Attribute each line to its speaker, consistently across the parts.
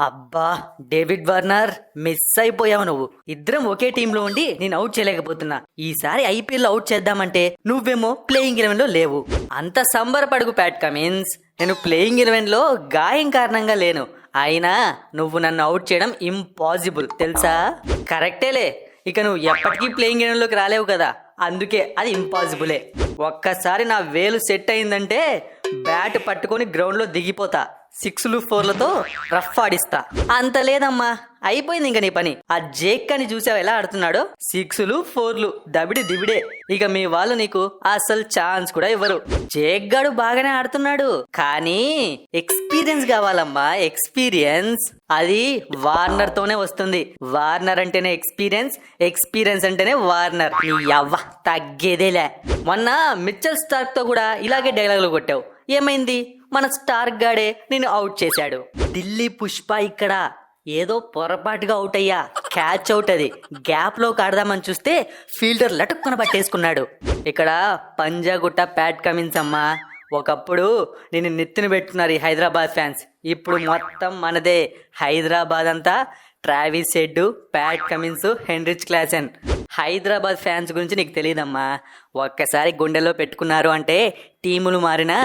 Speaker 1: అబ్బా, David Warner miss అయిపోయావు నువ్వు. ఇద్దరం ఒకే టీంలో ఉండి నేను అవుట్ చేయలేకపోతున్నా. ఈసారి ఐపీఎల్ అవుట్ చేద్దామంటే నువ్వేమో ప్లేయింగ్ 11 లో లేవు. అంత సంబరపడుకు ప్యాట్ కమిన్స్. నేను ప్లేయింగ్ 11 లో గాయం కారణంగా లేను. అయినా నువ్వు నన్ను అవుట్ చేయడం ఇంపాసిబుల్ తెలుసా? కరెక్టేలే, ఇక నువ్వు ఎప్పటికీ ప్లేయింగ్ 11 లోకి రాలేవు కదా, అందుకే అది ఇంపాసిబులే. ఒక్కసారి నా వేలు సెట్ అయిందంటే బ్యాట్ పట్టుకొని గ్రౌండ్లో దిగిపోతా. 6లు 4లతో రఫ్ ఆడిస్తా. అంత లేదమ్మా, అయిపోయింది ఇంక నీ పని. ఆ జేక్ అని చూసావు ఎలా ఆడుతున్నాడో? 6లు 4లు దబిడి దిబిడే. ఇక మీ వాళ్ళు నీకు అసలు ఛాన్స్ కూడా ఇవ్వరు. జేక్ గాడు బాగానే ఆడుతున్నాడు, కానీ ఎక్స్పీరియన్స్ కావాలమ్మా, ఎక్స్పీరియన్స్. అది వార్నర్ తోనే వస్తుంది. వార్నర్ అంటేనే ఎక్స్పీరియన్స్, ఎక్స్పీరియన్స్ అంటేనే వార్నర్. నీ యవ్వ తగ్గేదేలే. మొన్న మిచెల్ స్టార్క్ తో కూడా ఇలాగే డైలాగులు కొట్టావు. ఏమైంది? మన స్టార్క్ గాడే నేను అవుట్ చేశాడు. ఢిల్లీ పుష్ప ఇక్కడ ఏదో పొరపాటుగా అవుట్ అయ్యా. క్యాచ్ అవుట్ అది. గ్యాప్ లో ఆడదామని చూస్తే ఫీల్డర్ లటుక్కున పట్టేసుకున్నాడు. ఇక్కడ పంజాగుట్ట ప్యాట్ కమిన్స్ అమ్మా. ఒకప్పుడు నేను నెత్తిన పెట్టున్నారు ఈ హైదరాబాద్ ఫ్యాన్స్. ఇప్పుడు మొత్తం మనదే. హైదరాబాద్ అంతా Travis head, Pat Cummins, Heinrich Klaasen. Hyderabad fans గురించి నీకు తెలియదమ్మా. ఒక్కసారి గుండెల్లో పెట్టుకున్నారు అంటే టీములు మారినా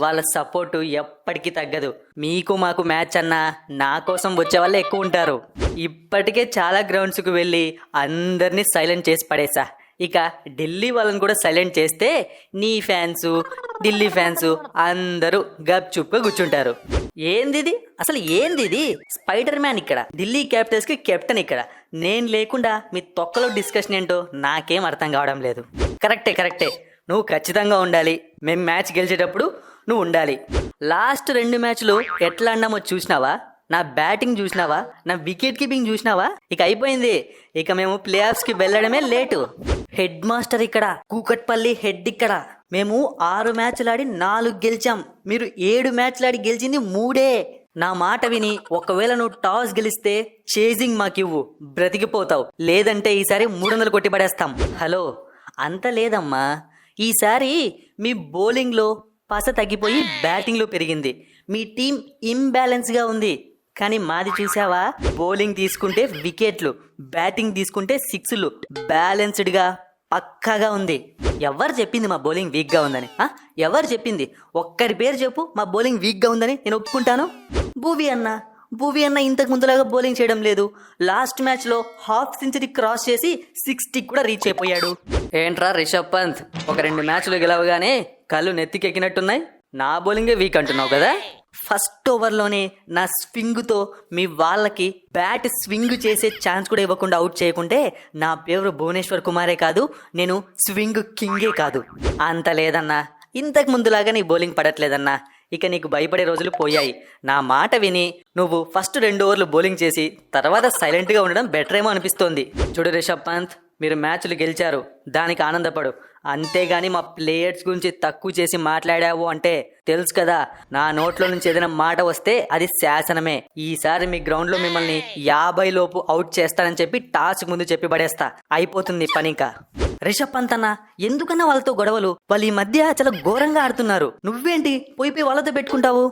Speaker 1: వాళ్ళ సపోర్టు ఎప్పటికీ తగ్గదు. మీకు మాకు మ్యాచ్ అన్నా నా కోసం వచ్చే వాళ్ళే ఎక్కువ ఉంటారు. ఇప్పటికే చాలా గ్రౌండ్స్కి వెళ్ళి అందరినీ సైలెంట్ చేసి పడేసా. ఇక ఢిల్లీ వాళ్ళని కూడా సైలెంట్ చేస్తే నీ ఫ్యాన్సు, ఢిల్లీ ఫ్యాన్సు అందరూ గప్ చుప్పుగా కూర్చుంటారు. ఏంది అసలు? ఏంది స్పైడర్ మ్యాన్ ఇక్కడ, ఢిల్లీ క్యాపిటల్స్ కి కెప్టెన్ ఇక్కడ. నేను లేకుండా మీ తొక్కలో డిస్కషన్ ఏంటో నాకేం అర్థం కావడం లేదు. కరెక్టే, నువ్వు ఖచ్చితంగా ఉండాలి. మేము మ్యాచ్ గెలిచేటప్పుడు నువ్వు ఉండాలి. లాస్ట్ 2 మ్యాచ్లు ఎట్లా అన్నామో చూసినావా? నా బ్యాటింగ్ చూసినావా? నా వికెట్ కీపింగ్ చూసినావా? ఇక అయిపోయింది. ఇక మేము ప్లే ఆఫ్స్ కి వెళ్ళడమే లేటు. హెడ్ మాస్టర్ ఇక్కడ, కూకట్పల్లి హెడ్ ఇక్కడ. మేము 6 మ్యాచ్లు ఆడి 4 గెలిచాం. మీరు 7 మ్యాచ్లు ఆడి గెలిచింది 3. నా మాట విని ఒకవేళ నువ్వు టాస్ గెలిస్తే చేజింగ్ మాకివ్వు, బ్రతికిపోతావు. లేదంటే ఈసారి 300 కొట్టి పడేస్తాం. హలో, అంత లేదమ్మా. ఈసారి మీ బౌలింగ్లో పస తగ్గిపోయి బ్యాటింగ్లో పెరిగింది. మీ టీం ఇంబ్యాలెన్స్గా ఉంది. కానీ మాది చూసావా? బౌలింగ్ తీసుకుంటే వికెట్లు, బ్యాటింగ్ తీసుకుంటే 6లు. బ్యాలెన్స్డ్గా పక్కాగా ఉంది. ఎవరు చెప్పింది మా బౌలింగ్ వీక్గా ఉందని? ఎవరు చెప్పింది? ఒక్కరి పేరు చెప్పు మా బౌలింగ్ వీక్గా ఉందని నేను ఒప్పుకుంటాను. భూవి అన్న ఇంతకు ముందులాగా బౌలింగ్ చేయడం లేదు. లాస్ట్ మ్యాచ్లో హాఫ్ సెంచరీ క్రాస్ చేసి 60 కూడా రీచ్ అయిపోయాడు. ఏంట్రా రిషబ్ పంత్, ఒక 2 మ్యాచ్లు గెలవగానే కళ్ళు నెత్తికెక్కినట్టున్నాయి. నా బౌలింగే వీక్ అంటున్నావు కదా? ఫస్ట్ ఓవర్లోనే నా స్వింగ్తో మీ వాళ్ళకి బ్యాట్ స్వింగ్ చేసే ఛాన్స్ కూడా ఇవ్వకుండా అవుట్ చేయకుంటే నా పేరు భువనేశ్వర్ కుమారే కాదు, నేను స్వింగ్ కింగే కాదు. అంత లేదన్నా, ఇంతకు ముందులాగా నీ బౌలింగ్ పడట్లేదన్నా. ఇక నీకు భయపడే రోజులు పోయాయి. నా మాట విని నువ్వు ఫస్ట్ 2 ఓవర్లు బౌలింగ్ చేసి తర్వాత సైలెంట్గా ఉండడం బెటర్ ఏమో అనిపిస్తోంది. చూడు రిషబ్ పంత్, మీరు మ్యాచ్లు గెలిచారు, దానికి ఆనందపడు. అంతేగాని మా ప్లేయర్స్ గురించి తక్కువ చేసి మాట్లాడావు అంటే తెలుసు కదా, నా నోట్లో నుంచి ఏదైనా మాట వస్తే అది శాసనమే. ఈసారి మీ గ్రౌండ్లో మిమ్మల్ని 50 లోపు అవుట్ చేస్తానని చెప్పి టాస్ ముందు చెప్పి పడేస్తా. అయిపోతుంది పని. ఇంకా రిషబ్ పంత్ అన్న, ఎందుకన్నా వాళ్ళతో గొడవలు? వాళ్ళు ఈ మధ్య చాలా ఘోరంగా ఆడుతున్నారు. నువ్వేంటి పోయి వాళ్ళతో పెట్టుకుంటావు?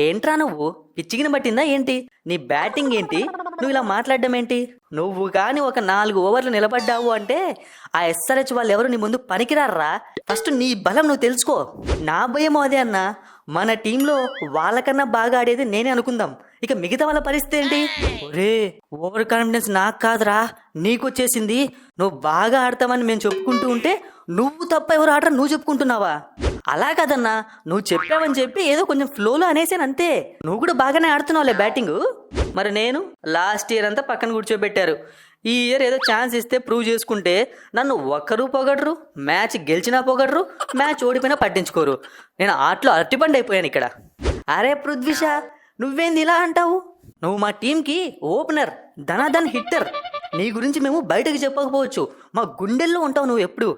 Speaker 1: ఏంట్రా నువ్వు, పిచ్చిగిన పట్టిందా ఏంటి? నీ బ్యాటింగ్ ఏంటి? నువ్వు ఇలా మాట్లాడడం ఏంటి? నువ్వు కానీ ఒక 4 ఓవర్లు నిలబడ్డావు అంటే ఆ ఎస్ఆర్హెచ్ వాళ్ళు ఎవరు నీ ముందు పనికిరారా. ఫస్ట్ నీ బలం నువ్వు తెలుసుకో. నా భయం అదే అన్న. మన టీంలో వాళ్ళకన్నా బాగా ఆడేది నేనే అనుకుందాం. ఇక మిగతా వాళ్ళ పరిస్థితి ఏంటి? ఒరే, ఓవర్ కాన్ఫిడెన్స్ నాకు కాదురా, నీకు వచ్చేసింది. నువ్వు బాగా ఆడతావని మేము చెప్పుకుంటూ ఉంటే నువ్వు తప్ప ఎవరు ఆడరా నువ్వు చెప్పుకుంటున్నావా? అలా కాదన్నా, నువ్వు చెప్పావని చెప్పి ఏదో కొంచెం ఫ్లోలో అనేసాను అంతే. నువ్వు కూడా బాగానే ఆడుతున్నావులే బ్యాటింగ్. మరి నేను లాస్ట్ ఇయర్ అంతా పక్కన కూర్చోబెట్టారు. ఈ ఇయర్ ఏదో ఛాన్స్ ఇస్తే ప్రూవ్ చేసుకుంటే నన్ను ఒక్కరు పొగడరు, మ్యాచ్ గెలిచినా పొగడరు, మ్యాచ్ ఓడిపోయినా పట్టించుకోరు. నేను ఆటలో అరటిపండు అయిపోయాను ఇక్కడ. అరే పృథ్వీష, నువ్వేంది ఇలా అంటావు? నువ్వు మా టీంకి ఓపెనర్, ధనాధన్ హిట్టర్. నీ గురించి మేము బయటకు చెప్పకపోవచ్చు, మా గుండెల్లో ఉంటావు నువ్వు ఎప్పుడు.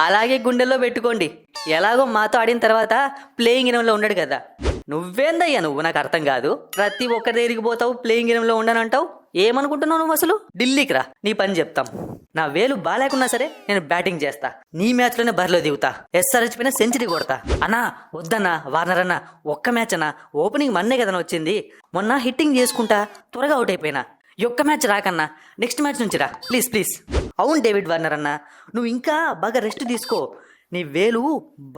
Speaker 1: అలాగే గుండెల్లో పెట్టుకోండి. ఎలాగో మాతో ఆడిన తర్వాత ప్లేయింగ్ 11లో ఉండడు కదా. నువ్వేందయ్యా నువ్వు, నాకు అర్థం కాదు. ప్రతి ఒక్కరి దగ్గరికి పోతావు, ప్లేయింగ్ 11లో ఉండనంటావు. ఏమనుకుంటున్నావు నువ్వు అసలు? ఢిల్లీకి రా, నీ పని చెప్తాం. నా వేలు బాలేకున్నా సరే నేను బ్యాటింగ్ చేస్తా, నీ మ్యాచ్ లోనే బరిలో దిగుతా, SRH పైన సెంచరీ కొడతా. అన్నా వద్దన్నా, వార్నర్ అన్నా, ఒక్క మ్యాచ్ అన్నా, ఓపెనింగ్ మన్నే కదన్నా వచ్చింది, మొన్న హిట్టింగ్ చేసుకుంటా త్వరగా అవుట్ అయిపోయినా. ఈ ఒక్క మ్యాచ్ రాకన్నా, నెక్స్ట్ మ్యాచ్ నుంచి రా ప్లీజ్ ప్లీజ్. అవును డేవిడ్ వార్నర్ అన్నా, నువ్వు ఇంకా బాగా రెస్ట్ తీసుకో, నీ వేలు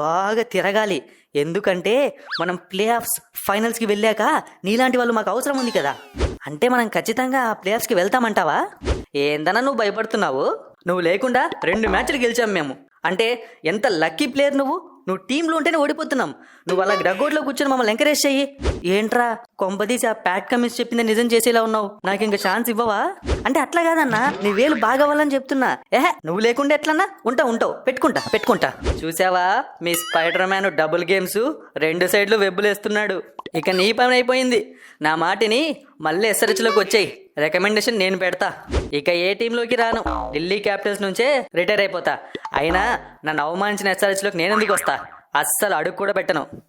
Speaker 1: బాగా తిరగాలి. ఎందుకంటే మనం ప్లే ఆఫ్స్ ఫైనల్స్కి వెళ్ళాక నీలాంటి వాళ్ళు మాకు అవసరం ఉంది కదా. అంటే మనం ఖచ్చితంగా ప్లే ఆఫ్స్కి వెళ్తామంటావా? ఏందన్నా నువ్వు భయపడుతున్నావు? నువ్వు లేకుండా 2 మ్యాచ్లు గెలిచాం మేము. అంటే ఎంత లక్కీ ప్లేయర్ నువ్వు. నువ్వు టీంలో ఉంటేనే ఓడిపోతున్నాం, నువ్వు అలా గ్రగ్గోడ్లో కూర్చొని మమ్మల్ని ఎంకరేజ్ చెయ్యి. ఏంట్రా కొంపదీసి ఆ ప్యాట్ కమిన్స్ చెప్పింది నిజం చేసేలా ఉన్నావు, నాకు ఇంకా ఛాన్స్ ఇవ్వవా? అంటే అట్లా కాదన్నా, నీ వేలు బాగా అవ్వాలని చెప్తున్నా. నువ్వు లేకుండా ఎట్లన్నా ఉంటావు పెట్టుకుంటా. చూసావా మీ స్పైడర్ మ్యాన్ డబుల్ గేమ్స్ 2 సైడ్లు వెబ్బులేస్తున్నాడు. ఇక నీ పని అయిపోయింది. నా మాటిని మళ్ళీ SRHలోకి వచ్చేయి, రికమెండేషన్ నేను పెడతా. ఇక ఏ టీంలోకి రాను, ఢిల్లీ క్యాపిటల్స్ నుంచే రిటైర్ అయిపోతా. అయినా నన్ను అవమానించిన SRHలోకి నేను ఎందుకు వస్తా? అస్సలు అడుగు కూడా పెట్టను.